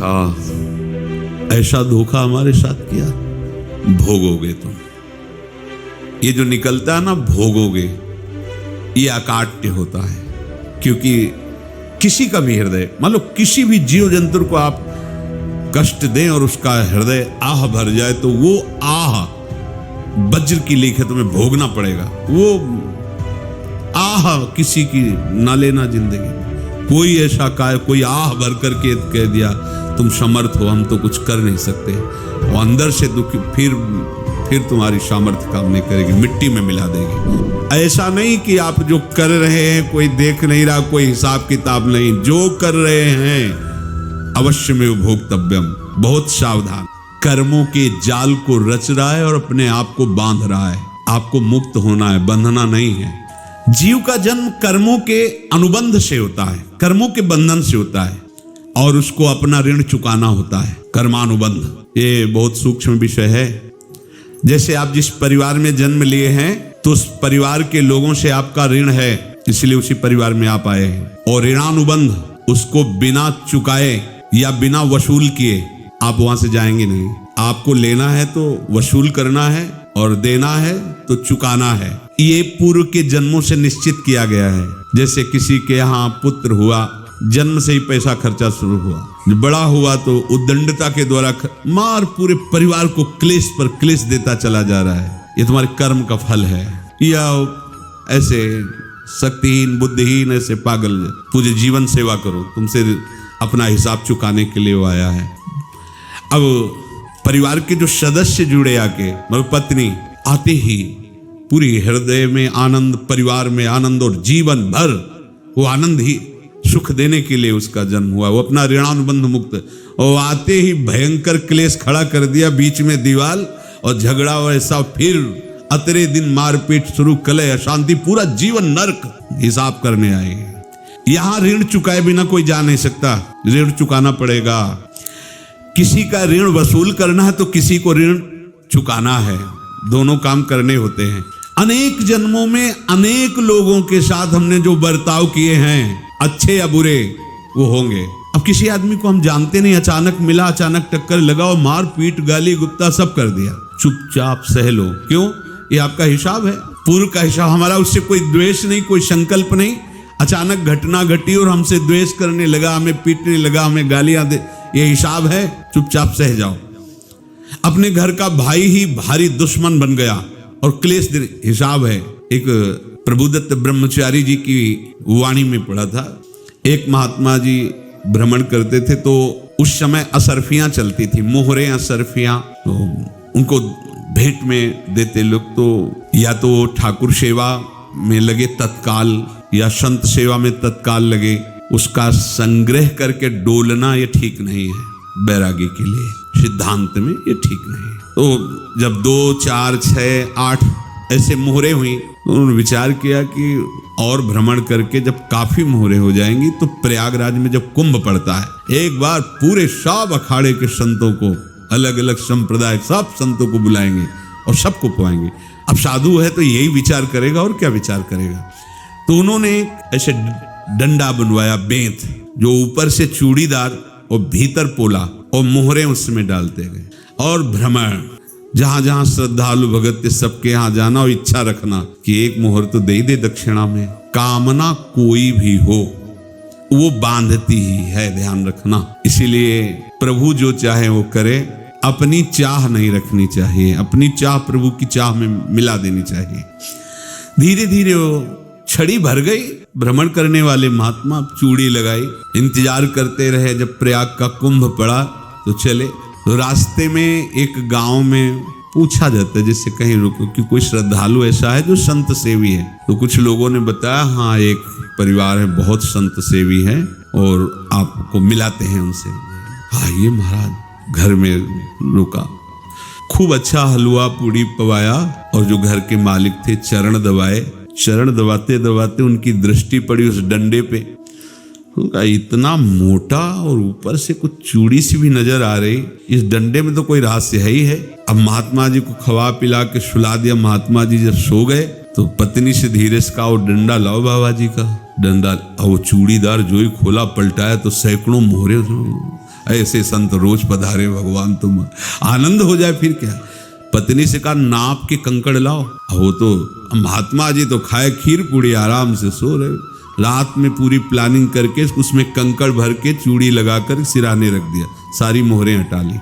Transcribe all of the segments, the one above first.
अच्छा ऐसा धोखा हमारे साथ किया, भोगोगे तुम। ये जो निकलता है ना भोगोगे, ये अकाट्य होता है। क्योंकि किसी का भी हृदय, मान लो किसी भी जीव जंतु को आप कष्ट दें और उसका हृदय आह भर जाए, तो वो आह वज्र की लेख है, तुम्हें भोगना पड़ेगा। वो आह किसी की ना लेना जिंदगी। कोई ऐसा कोई आह भर करके कह दिया तुम समर्थ हो, हम तो कुछ कर नहीं सकते, और अंदर से दुखी, फिर तुम्हारी सामर्थ्य काम नहीं करेगी, मिट्टी में मिला देगी। ऐसा नहीं कि आप जो कर रहे हैं कोई देख नहीं रहा, कोई हिसाब किताब नहीं, जो कर रहे हैं अवश्य में भोक्तव्यम। बहुत सावधान, कर्मों के जाल को रच रहा है और अपने आप को बांध रहा है। आपको मुक्त होना है, बंधना नहीं है। जीव का जन्म कर्मों के अनुबंध से होता है, कर्मों के बंधन से होता है, और उसको अपना ऋण चुकाना होता है, कर्मानुबंध। ये बहुत सूक्ष्म विषय है। जैसे आप जिस परिवार में जन्म लिए हैं, तो उस परिवार के लोगों से आपका ऋण है, इसलिए उसी परिवार में आप आए हैं। और ऋणानुबंध, उसको बिना चुकाए या बिना वसूल किए आप वहां से जाएंगे नहीं। आपको लेना है तो वसूल करना है, और देना है तो चुकाना है। ये पूर्व के जन्मों से निश्चित किया गया है। जैसे किसी के यहाँ पुत्र हुआ, जन्म से ही पैसा खर्चा शुरू हुआ, बड़ा हुआ तो उद्दंडता के द्वारा मार पूरे परिवार को क्लेश पर क्लेश देता चला जा रहा है। ये तुम्हारे कर्म का फल है। या ऐसे शक्तिहीन बुद्धिहीन ऐसे पागल तुझे जीवन सेवा करो, तुमसे अपना हिसाब चुकाने के लिए वो आया है। अब परिवार के जो सदस्य जुड़े आके, मतलब पत्नी आते ही पूरी हृदय में आनंद, परिवार में आनंद, और जीवन भर वो आनंद ही सुख देने के लिए उसका जन्म हुआ। वो अपना ऋणानुबंध मुक्त, और आते ही भयंकर क्लेश खड़ा कर दिया, बीच में दीवाल और झगड़ा वैसा, फिर अतरे दिन मारपीट शुरू, कलह अशांति, पूरा जीवन नरक हिसाब करने आए। यहां ऋण चुकाए बिना कोई जा नहीं सकता, ऋण चुकाना पड़ेगा। किसी का ऋण वसूल करना है तो किसी को ऋण चुकाना है, दोनों काम करने होते हैं। अनेक जन्मों में अनेक लोगों के साथ हमने जो बर्ताव किए हैं, अच्छे या बुरे, वो होंगे। अब किसी आदमी को हम जानते नहीं, अचानक मिला, अचानक टक्कर लगाओ, मार पीट गाली गुप्ता सब कर दिया, चुपचाप सह लो। क्यों? ये आपका हिसाब है, पूर्व का हिसाब। हमारा उससे कोई द्वेष नहीं, कोई संकल्प नहीं। अचानक घटना घटी और हमसे द्वेष करने लगा, हमें पीटने लगा, हमें गालियां दे, ये हिसाब है, चुपचाप सह जाओ। अपने घर का भाई ही भारी दुश्मन बन गया और क्लेश दे, हिसाब है। एक प्रभुदत्त ब्रह्मचारी जी की वाणी में पढ़ा था, एक महात्मा जी भ्रमण करते थे, तो उस समय असरफियां चलती थी, मोहरे असरफियां, तो उनको भेंट में देते लोग। तो या तो ठाकुर सेवा में लगे तत्काल, या संत सेवा में तत्काल लगे, उसका संग्रह करके डोलना ये ठीक नहीं है। बैरागी के लिए सिद्धांत में ये ठीक नहीं है। तो जब 2, 4, 6, 8 ऐसे मोहरे हुई, तो उन्होंने विचार किया कि और भ्रमण करके जब काफी मोहरे हो जाएंगी, तो प्रयागराज में जब कुंभ पड़ता है, एक बार पूरे सब अखाड़े के संतों को, अलग अलग संप्रदाय सब संतों को बुलाएंगे और सबको पवाएंगे। अब साधु है तो यही विचार करेगा, और क्या विचार करेगा। तो उन्होंने ऐसे डंडा बनवाया, बेंत, जो ऊपर से चूड़ीदार और भीतर पोला, और मोहरे उसमें डालते गए। और भ्रमण, जहां जहां श्रद्धालु भगत थे सबके यहाँ जाना, और इच्छा रखना कि एक मोहर तो दे दे दक्षिणा में। कामना कोई भी हो वो बांधती ही है, ध्यान रखना। इसीलिए प्रभु जो चाहे वो करे, अपनी चाह नहीं रखनी चाहिए, अपनी चाह प्रभु की चाह में मिला देनी चाहिए। धीरे धीरे वो छड़ी भर गई। भ्रमण करने वाले महात्मा चूड़ी लगाई, इंतजार करते रहे। जब प्रयाग का कुंभ पड़ा तो चले। तो रास्ते में एक गांव में पूछा जाता है, जिससे कहीं रुको कि कोई श्रद्धालु ऐसा है जो संत सेवी है। तो कुछ लोगों ने बताया, हाँ एक परिवार है बहुत संत सेवी है, और आपको मिलाते हैं उनसे। आइए महाराज, घर में रुका, खूब अच्छा हलवा पूड़ी पवाया, और जो घर के मालिक थे चरण दबाए। चरण दबाते दबाते उनकी दृष्टि पड़ी उस डंडे पे, उनका इतना मोटा और ऊपर से कुछ चूड़ी सी भी नजर आ रही, इस डंडे में तो कोई रहस्य है ही है। अब महात्मा जी को खवा पिला के सुला दिया। महात्मा जी जब सो गए तो पत्नी से धीरे से कहा, वो डंडा लाओ बाबा जी का डंडा। और वो चूड़ीदार जो ही खोला, पलटाया तो सैकड़ों मोहरे ऐसे संत रोज पधारे भगवान, तुम आनंद हो जाए फिर क्या। पत्नी से कहा नाप के कंकड़ लाओ। वो तो महात्मा जी तो खाए खीर पूड़ी, आराम से सो रहे। रात में पूरी प्लानिंग करके उसमें कंकड़ भर के चूड़ी लगाकर सिराने रख दिया, सारी मोहरें हटा ली।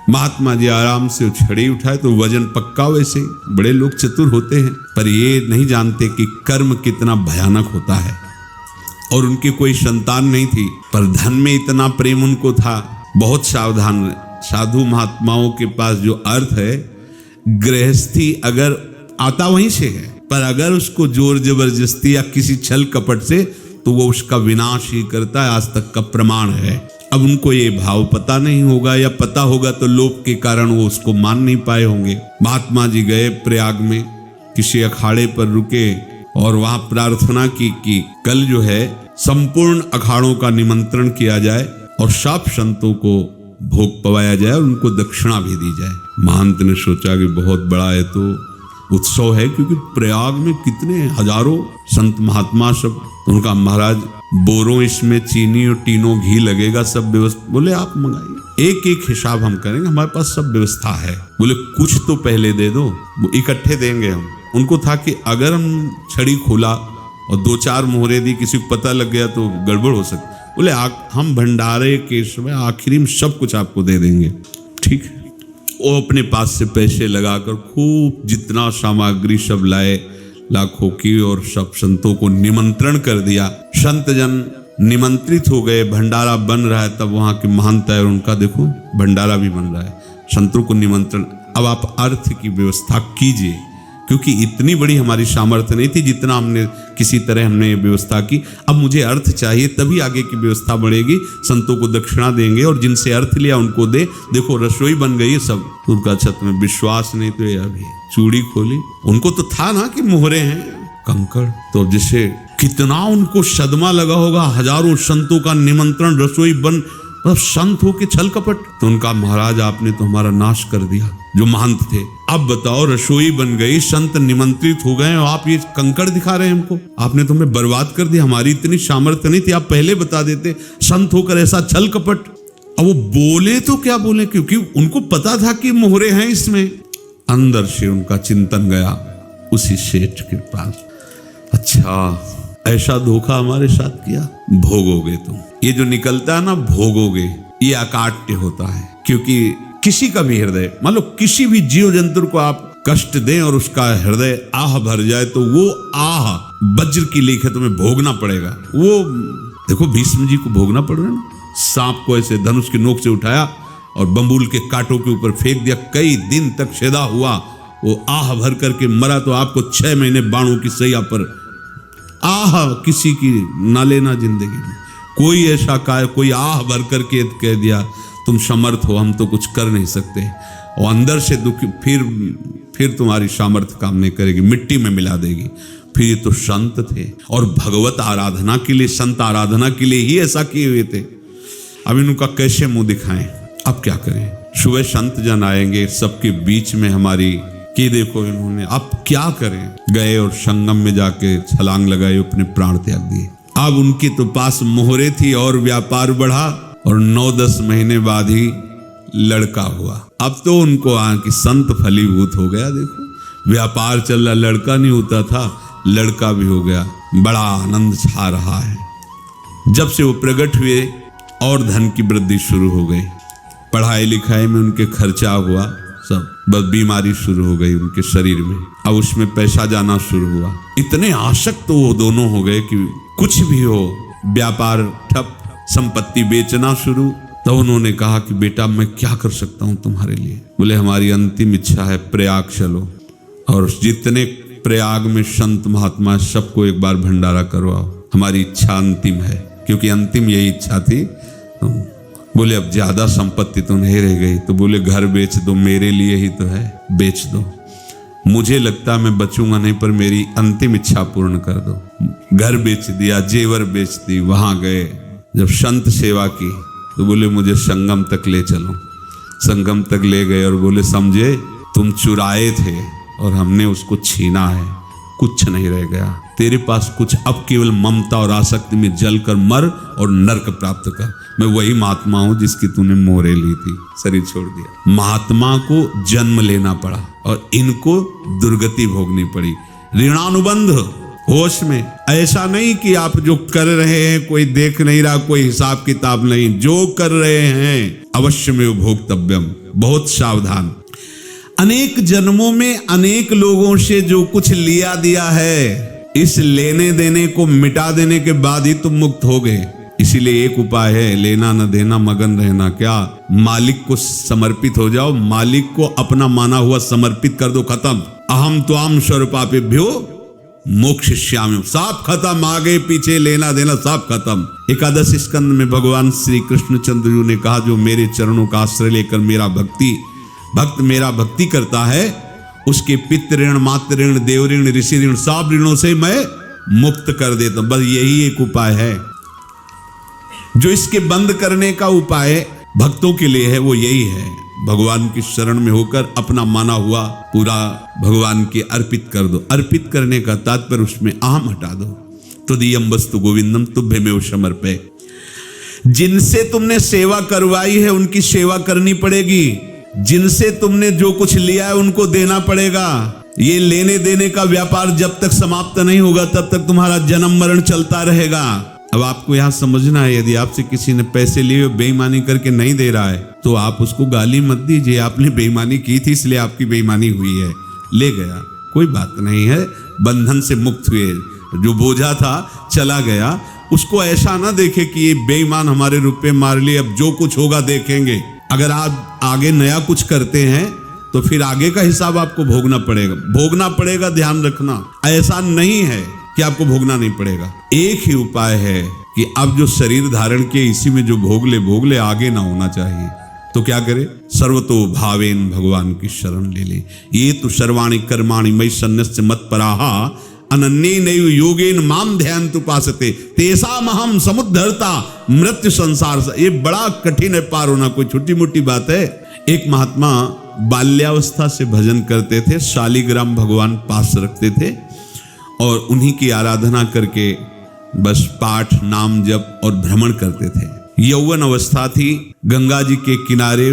महात्मा जी आराम से छड़ी उठाए तो वजन पक्का। वैसे बड़े लोग चतुर होते हैं, पर ये नहीं जानते कि कर्म कितना भयानक होता है। और उनकी कोई संतान नहीं थी, पर धन में इतना प्रेम उनको था। बहुत सावधान साधु महात्माओं के पास जो अर्थ है, गृहस्थी अगर आता वहीं से है, पर अगर उसको जोर जबरदस्ती या किसी छल कपट से, तो वो उसका विनाश ही करता है। आज तक का प्रमाण है। अब उनको ये भाव पता नहीं होगा, या पता होगा तो लोभ के कारण वो उसको मान नहीं पाए होंगे। महात्मा जी गए प्रयाग में, किसी अखाड़े पर रुके और वहां प्रार्थना की कि कल जो है संपूर्ण अखाड़ों का निमंत्रण किया जाए और सब संतों को भोग पवाया जाए और उनको दक्षिणा भी दी जाए। महंत ने सोचा कि बहुत बड़ा है तो उत्सव है, क्योंकि प्रयाग में कितने हजारों संत महात्मा सब। उनका महाराज बोरों इसमें चीनी और टीनों घी लगेगा, सब व्यवस्था। बोले आप मंगाइए, एक एक हिसाब हम करेंगे, हमारे पास सब व्यवस्था है। बोले कुछ तो पहले दे दो, वो इकट्ठे देंगे हम। उनको था कि अगर हम छड़ी खोला और 2-4 मोहरे दी, किसी को पता लग गया तो गड़बड़ हो सकती। बोले हम भंडारे के समय आखिरी में सब कुछ आपको दे देंगे, ठीक है। वो अपने पास से पैसे लगाकर खूब जितना सामग्री सब लाए, लाखों की, और सब संतों को निमंत्रण कर दिया। संत जन निमंत्रित हो गए, भंडारा बन रहा है। तब वहां के महंत है और उनका देखो भंडारा भी बन रहा है, संतों को निमंत्रण। अब आप अर्थ की व्यवस्था कीजिए, क्योंकि इतनी बड़ी हमारी सामर्थ्य नहीं थी जितना हमने किसी तरह हमने व्यवस्था की। अब मुझे अर्थ चाहिए, तभी आगे की व्यवस्था बढ़ेगी। संतों को दक्षिणा देंगे और जिनसे अर्थ लिया उनको दे। देखो रसोई बन गई है सब। उनका छत में विश्वास नहीं तो ये अभी चूड़ी खोली। उनको तो था ना कि मोहरे हैं कंकड़, तो जैसे कितना उनको सदमा लगा होगा। हजारों संतों का निमंत्रण, रसोई बन, मतलब संत हो के छल कपट। तो उनका महाराज आपने तो हमारा नाश कर दिया, जो महंत थे। अब बताओ रसोई बन गई, संत निमंत्रित हो गए और आप ये कंकड़ दिखा रहे हैं हमको। आपने तो हमें बर्बाद कर दिया, हमारी इतनी सामर्थ्य नहीं थी, आप पहले बता देते। संत होकर ऐसा छल कपट। अब वो बोले तो क्या बोले, क्योंकि उनको पता था कि मोहरे हैं इसमें। अंदर से उनका चिंतन गया उसी सेठ के पास, अच्छा ऐसा धोखा हमारे साथ किया, भोगोगे तुम। ये जो निकलता है ना भोगोगे, ये अकाट्य होता है। क्योंकि किसी का भी हृदय, मान लो किसी भी जीव जंतु को आप कष्ट दें और उसका हृदय आह भर जाए, तो वो आह वज्र की लेख है, तुम्हें भोगना पड़ेगा। वो देखो भीष्म जी को भोगना पड़ रहा है ना। सांप को ऐसे धनुष की नोक से उठाया और बंबूल के कांटों के ऊपर फेंक दिया, कई दिन तक सेदा हुआ, वो आह भर करके मरा। तो आपको 6 महीने बाणों की सैया पर आह किसी की ना लेना जिंदगी में। कोई ऐसा कोई आह भर करके कह दिया तुम समर्थ हो, हम तो कुछ कर नहीं सकते, और अंदर से दुखी, फिर तुम्हारी सामर्थ्य काम नहीं करेगी, मिट्टी में मिला देगी। फिर ये तो संत थे और भगवत आराधना के लिए, संत आराधना के लिए ही ऐसा किए हुए थे। अब इनका कैसे मुंह दिखाएं, अब क्या करें। सुबह संत जन आएंगे, सबके बीच में हमारी कि देखो इन्होंने, अब क्या करें। गए और संगम में जाके छलांग लगाई, अपने प्राण त्याग दिए। अब उनके तो पास मोहरे थी और व्यापार बढ़ा, और 9-10 महीने बाद ही लड़का हुआ। अब तो उनको कि संत फलीभूत हो गया। देखो व्यापार चल रहा, लड़का नहीं होता था, लड़का भी हो गया। बड़ा आनंद छा रहा है। जब से वो प्रकट हुए और धन की वृद्धि शुरू हो गई, पढ़ाई लिखाई में उनके खर्चा हुआ, सब बस बीमारी शुरू हो गई उनके शरीर में। अब उसमें पैसा जाना शुरू हुआ। इतने आसक्त तो वो दोनों हो गए कि कुछ भी हो, व्यापार ठप, संपत्ति बेचना शुरू। तो उन्होंने कहा कि बेटा मैं क्या कर सकता हूं तुम्हारे लिए। बोले हमारी अंतिम इच्छा है प्रयाग चलो, और जितने प्रयाग में संत महात्मा सबको एक बार भंडारा करवाओ, हमारी इच्छा अंतिम है। क्योंकि अंतिम यही इच्छा थी। बोले अब ज्यादा संपत्ति तो नहीं रह गई। तो बोले घर बेच दो, मेरे लिए ही तो है, बेच दो। मुझे लगता मैं बचूंगा नहीं, पर मेरी अंतिम इच्छा पूर्ण कर दो। घर बेच दिया, जेवर बेच दी। वहां गए, जब संत सेवा की तो बोले मुझे संगम तक ले चलो। संगम तक ले गए और बोले समझे तुम चुराए थे और हमने उसको छीना है, कुछ नहीं रह गया। तेरे पास कुछ, अब केवल ममता और आसक्ति में जलकर मर और नरक प्राप्त कर। मैं वही महात्मा हूं जिसकी तूने मोहरें ली थी, शरीर छोड़ दिया। महात्मा को जन्म लेना पड़ा और इनको दुर्गति भोगनी पड़ी। ऋणानुबंध, होश में। ऐसा नहीं कि आप जो कर रहे हैं कोई देख नहीं रहा, कोई हिसाब किताब नहीं, जो कर रहे हैं अवश्य में भोक्तव्यम, बहुत सावधान। अनेक जन्मों में अनेक लोगों से जो कुछ लिया दिया है, इस लेने देने को मिटा देने के बाद ही तुम मुक्त हो गए। इसीलिए एक उपाय है, लेना न देना मगन रहना। क्या? मालिक को समर्पित हो जाओ, मालिक को अपना माना हुआ समर्पित कर दो, खत्म। अहम त्वाम स्वरूपापेभ्यो मोक्षयिष्यामि, सब खत्म, आगे पीछे लेना देना सब खत्म। एकादश स्कंद में भगवान श्री कृष्णचंद्र जी ने कहा, जो मेरे चरणों का आश्रय लेकर भक्त मेरा भक्ति करता है, उसके पितृ ऋण, मातृ ऋण, देव ऋण, ऋषि ऋण, सब ऋणों से मैं मुक्त कर देता हूं। बस यही एक उपाय है जो इसके बंद करने का उपाय भक्तों के लिए है, वो यही है, भगवान की शरण में होकर अपना माना हुआ पूरा भगवान के अर्पित कर दो। अर्पित करने का तात्पर्य उसमें अहम हटा दो। तुदीयम वस्तु गोविंदम तुभ्यमेव समर्पये। जिनसे तुमने सेवा करवाई है उनकी सेवा करनी पड़ेगी, जिनसे तुमने जो कुछ लिया है उनको देना पड़ेगा। ये लेने देने का व्यापार जब तक समाप्त नहीं होगा तब तक तुम्हारा जन्म मरण चलता रहेगा। अब आपको यहां समझना है, यदि आपसे किसी ने पैसे लिए बेईमानी करके नहीं दे रहा है तो आप उसको गाली मत दीजिए, आपने बेईमानी की थी इसलिए आपकी बेईमानी हुई है, ले गया, कोई बात नहीं है, बंधन से मुक्त हुए, जो बोझा था चला गया। उसको ऐसा ना देखे कि ये बेईमान हमारे रुपए मार लिए, अब जो कुछ होगा देखेंगे। अगर आप आगे नया कुछ करते हैं तो फिर आगे का हिसाब आपको भोगना पड़ेगा, ध्यान रखना। ऐसा नहीं है कि आपको भोगना नहीं पड़ेगा। एक ही उपाय है कि अब जो शरीर धारण किए इसी में जो भोग ले, आगे ना होना चाहिए। तो क्या करे? सर्वतो भावेन भगवान की शरण ले ले। ये तो सर्वाणि कर्माणि मयि सन्न्यस्य मत्पराहा अनन्येनैव योगेन माम ध्यायन्तु उपासते तेषामहं समुद्धर्ता मृत्यु संसार से। ये बड़ा कठिन है पार होना, कोई छोटी मोटी बात है। एक महात्मा बाल्यावस्था से भजन करते थे, शालिग्राम भगवान पास रखते थे और उन्हीं की आराधना करके बस पाठ, नाम, जप और भ्रमण करते थे। यौवन अवस्था थी, गंगा जी के किनारे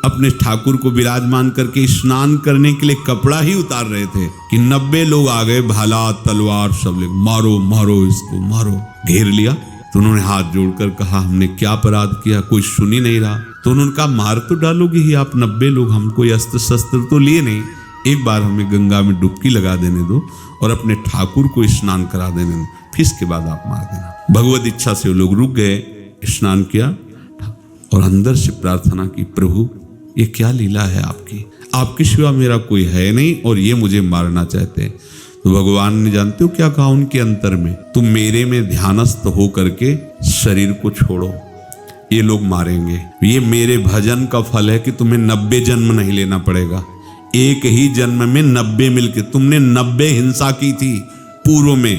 अपने ठाकुर को विराजमान करके स्नान करने के लिए कपड़ा ही उतार रहे थे कि 90 लोग आ गए, भाला तलवार सब ले, मारो मारो इसको मारो, घेर लिया। तो उन्होंने हाथ जोड़कर कहा, हमने क्या अपराध किया? कोई सुन ही नहीं रहा। तो उन्होंने कहा, मार तो डालोगे ही आप 90 लोग, हम कोई अस्त्र शस्त्र तो लिए नहीं, एक बार हमें गंगा में डुबकी लगा देने दो और अपने ठाकुर को स्नान करा देने दो, फिर इसके बाद आप मार देना। भगवत इच्छा से वो लोग रुक गए, स्नान किया और अंदर से प्रार्थना की, प्रभु ये क्या लीला है आपकी सिवा मेरा कोई है नहीं और ये मुझे मारना चाहते हैं। तो भगवान ने, जानते हो क्या कहा उनके अंतर में? तुम मेरे में ध्यानस्थ हो करके शरीर को छोड़ो, ये लोग मारेंगे। ये मेरे भजन का फल है कि तुम्हें 90 जन्म नहीं लेना पड़ेगा, एक ही जन्म में 90 मिलके। तुमने 90 हिंसा की थी पूर्व में,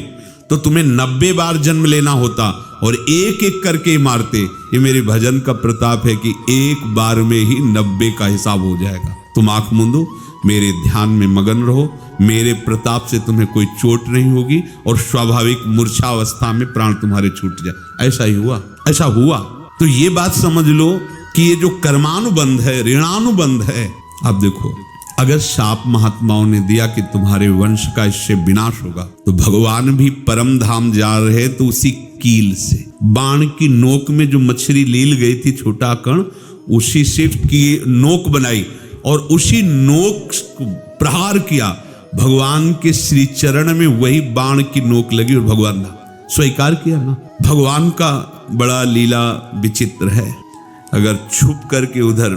तो तुम्हें 90 बार जन्म लेना होता और एक एक करके मारते। ये मेरे भजन का प्रताप है कि एक बार में ही 90 का हिसाब हो जाएगा। तुम आंख मूंदो, मेरे ध्यान में मगन रहो, मेरे प्रताप से तुम्हें कोई चोट नहीं होगी और स्वाभाविक मूर्छा अवस्था में प्राण तुम्हारे छूट जाए। ऐसा ही हुआ, ऐसा हुआ। तो ये बात समझ लो कि ये जो कर्मानुबंध है, ऋणानुबंध है। अब देखो, अगर शाप महात्माओं ने दिया कि तुम्हारे वंश का इससे विनाश होगा, तो भगवान भी परम धाम जा रहे तो उसी कील से, बाण की नोक में जो मछली लील गई थी, छोटा कण, उसी से की नोक बनाई और उसी नोक को प्रहार किया। भगवान के श्री चरण में वही बाण की नोक लगी और भगवान ने स्वीकार किया ना। भगवान का बड़ा लीला विचित्र है। अगर छुप करके उधर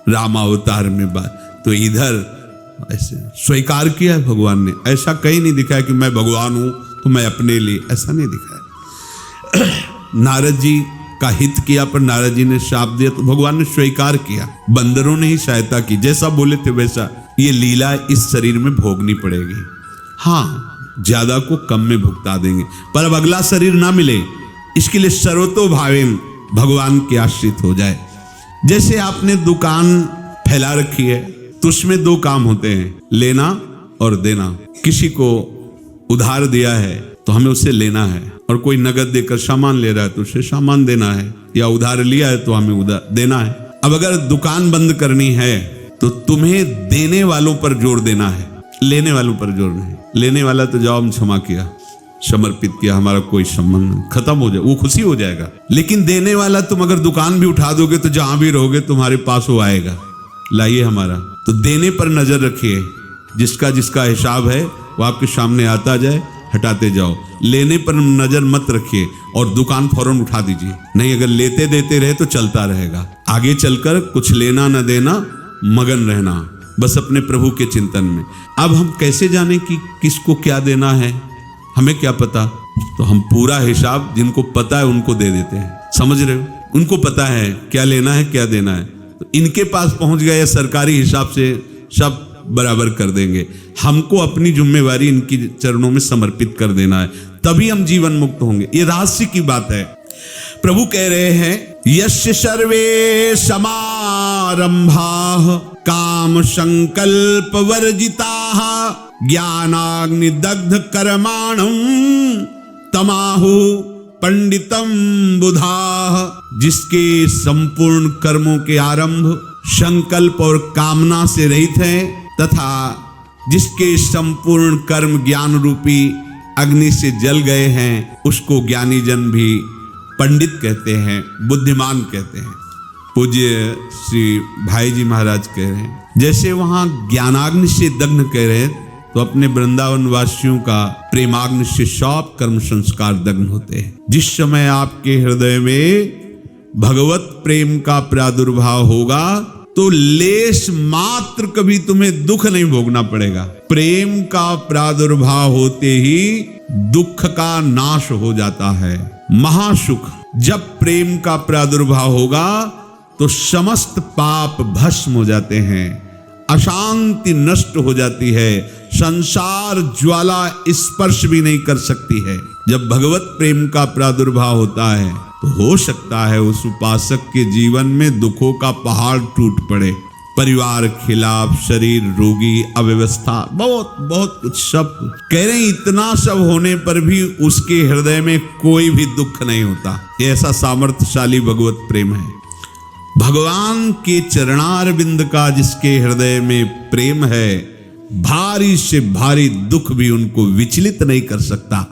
रामावतार में बात, तो इधर ऐसे स्वीकार किया है भगवान ने। ऐसा कहीं नहीं दिखाया कि मैं भगवान हूं तो मैं अपने लिए, ऐसा नहीं दिखाया। नारद जी का हित किया पर नारद जी ने शाप दिया तो भगवान ने स्वीकार किया। बंदरों ने ही सहायता की, जैसा बोले थे वैसा। ये लीला इस शरीर में भोगनी पड़ेगी। हाँ, ज्यादा को कम में भुगता देंगे, पर अब अगला शरीर ना मिले इसके लिए सर्वतो भावेन भगवान के आश्रित हो जाए। जैसे आपने दुकान फैला रखी है तो उसमें दो काम होते हैं, लेना और देना। किसी को उधार दिया है तो तो हमें उसे लेना है, और कोई नगद देकर सामान ले रहा है तो उसे सामान देना है, या उधार लिया है तो हमें उधार देना है। अब अगर दुकान बंद करनी है तो तुम्हें देने वालों पर जोर देना है, लेने वालों पर जोर नहीं। लेने वाला तो जवाब क्षमा किया, समर्पित किया, हमारा कोई संबंध नहीं, खत्म हो जाए, वो खुशी हो जाएगा। लेकिन देने वाला तुम अगर दुकान भी उठा दोगे तो जहां भी रहोगे तुम्हारे पास वो आएगा, लाइए हमारा। तो देने पर नजर रखिए, जिसका जिसका हिसाब है वो आपके सामने आता जाए, हटाते जाओ। लेने पर नजर मत रखिए और दुकान फौरन उठा दीजिए, नहीं अगर लेते देते रहे तो चलता रहेगा। आगे चलकर कुछ लेना न देना, मगन रहना बस अपने प्रभु के चिंतन में। अब हम कैसे जाने कि किसको क्या देना है, हमें क्या पता? तो हम पूरा हिसाब जिनको पता है उनको दे देते हैं, समझ रहे हो? उनको पता है क्या लेना है क्या देना है, तो इनके पास पहुंच गए, सरकारी हिसाब से सब बराबर कर देंगे। हमको अपनी जिम्मेवारी इनकी चरणों में समर्पित कर देना है, तभी हम जीवन मुक्त होंगे। ये रहस्य की बात है। प्रभु कह रहे हैं यस्य सर्वे समारंभाः काम संकल्प वर्जिताः ज्ञानाग्नि दग्ध कर्माणं तमाहु पंडितम बुधाः। जिसके संपूर्ण कर्मों के आरंभ संकल्प और कामना से रहित है, तथा जिसके संपूर्ण कर्म ज्ञान रूपी अग्नि से जल गए हैं, उसको ज्ञानी जन भी पंडित कहते हैं, बुद्धिमान कहते हैं। पूज्य श्री भाई जी महाराज कह रहे हैं, जैसे वहां ज्ञानाग्नि से दग्न कह रहे हैं, तो अपने वृंदावन वासियों का प्रेमाग्नि से सब कर्म संस्कार दग्न होते हैं। जिस समय आपके हृदय में भगवत प्रेम का प्रादुर्भाव होगा तो लेश मात्र कभी तुम्हें दुख नहीं भोगना पड़ेगा। प्रेम का प्रादुर्भाव होते ही दुख का नाश हो जाता है, महासुख। जब प्रेम का प्रादुर्भाव होगा तो समस्त पाप भस्म हो जाते हैं, अशांति नष्ट हो जाती है, संसार ज्वाला स्पर्श भी नहीं कर सकती है। जब भगवत प्रेम का प्रादुर्भाव होता है तो हो सकता है उस उपासक के जीवन में दुखों का पहाड़ टूट पड़े, परिवार खिलाफ, शरीर रोगी, अव्यवस्था, बहुत बहुत कुछ, सब कुछ कह रहे हैं। इतना सब होने पर भी उसके हृदय में कोई भी दुख नहीं होता। ऐसा सामर्थ्यशाली भगवत प्रेम है। भगवान के चरणारविंद का जिसके हृदय में प्रेम है, भारी से भारी दुख भी उनको विचलित नहीं कर सकता।